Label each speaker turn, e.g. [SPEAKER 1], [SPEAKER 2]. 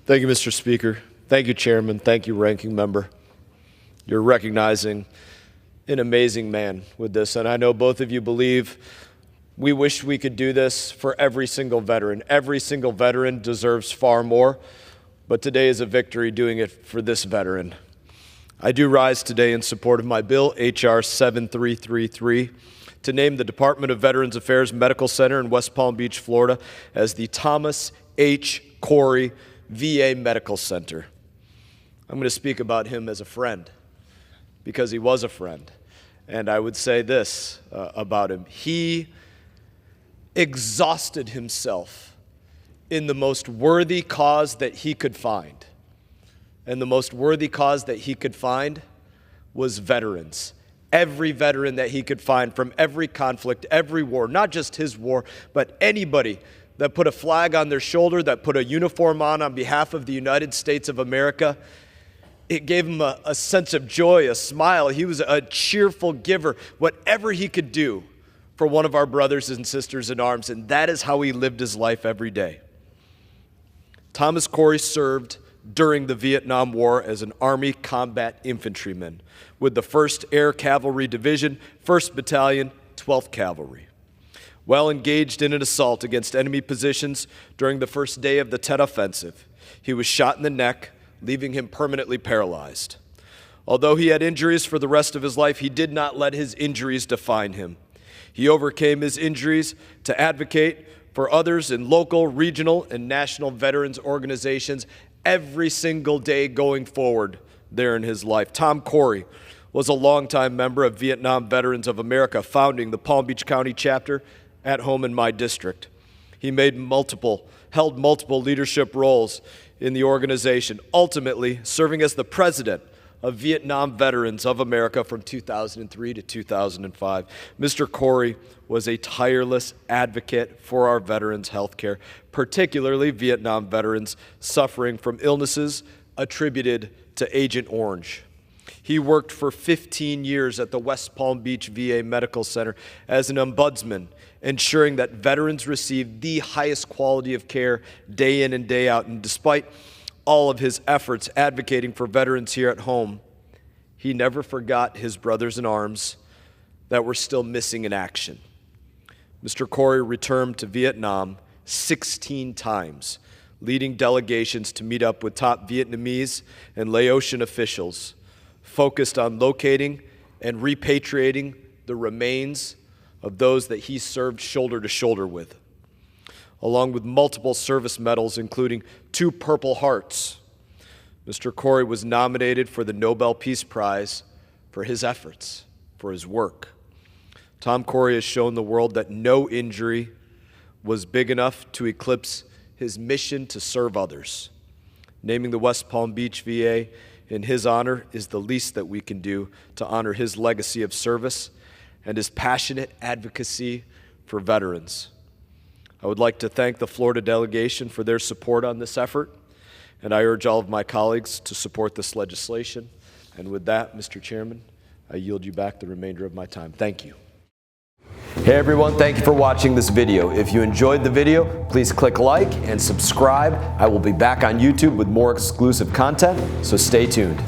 [SPEAKER 1] Thank you, Mr. Speaker. Thank you, Chairman. Thank you, Ranking Member. You're recognizing an amazing man with this, and I know both of you believe we wish we could do this for every single veteran. Every single veteran deserves far more, but today is a victory doing it for this veteran. I do rise today in support of my bill, H.R. 7333, to name the Department of Veterans Affairs Medical Center in West Palm Beach, Florida, as the Thomas H. Corey VA Medical Center. I'm going to speak about him as a friend, because he was a friend. And I would say this about him. He exhausted himself in the most worthy cause that he could find. And the most worthy cause that he could find was veterans. Every veteran that he could find from every conflict, every war, not just his war, but anybody that put a flag on their shoulder, that put a uniform on behalf of the United States of America. It gave him a sense of joy, a smile. He was a cheerful giver, whatever he could do for one of our brothers and sisters in arms, and that is how he lived his life every day. Thomas Corey served during the Vietnam War as an Army combat infantryman with the 1st Air Cavalry Division, 1st Battalion, 12th Cavalry. While engaged in an assault against enemy positions during the first day of the Tet Offensive, he was shot in the neck, leaving him permanently paralyzed. Although he had injuries for the rest of his life, he did not let his injuries define him. He overcame his injuries to advocate for others in local, regional, and national veterans organizations every single day going forward there in his life. Tom Corey was a longtime member of Vietnam Veterans of America, founding the Palm Beach County chapter at home in my district. He held multiple leadership roles in the organization, ultimately serving as the president of Vietnam Veterans of America from 2003 to 2005. Mr. Corey was a tireless advocate for our veterans' health care, particularly Vietnam veterans suffering from illnesses attributed to Agent Orange. He worked for 15 years at the West Palm Beach VA Medical Center as an ombudsman, ensuring that veterans receive the highest quality of care day in and day out. And despite all of his efforts advocating for veterans here at home, he never forgot his brothers in arms that were still missing in action. Mr. Corey returned to Vietnam 16 times, leading delegations to meet up with top Vietnamese and Laotian officials, focused on locating and repatriating the remains of those that he served shoulder to shoulder with, along with multiple service medals, including 2 Purple Hearts. Mr. Corey was nominated for the Nobel Peace Prize for his efforts, for his work. Tom Corey has shown the world that no injury was big enough to eclipse his mission to serve others. Naming the West Palm Beach VA in his honor is the least that we can do to honor his legacy of service and his passionate advocacy for veterans. I would like to thank the Florida delegation for their support on this effort, and I urge all of my colleagues to support this legislation. And with that, Mr. Chairman, I yield you back the remainder of my time. Thank you.
[SPEAKER 2] Hey everyone, thank you for watching this video. If you enjoyed the video, please click like and subscribe. I will be back on YouTube with more exclusive content, so stay tuned.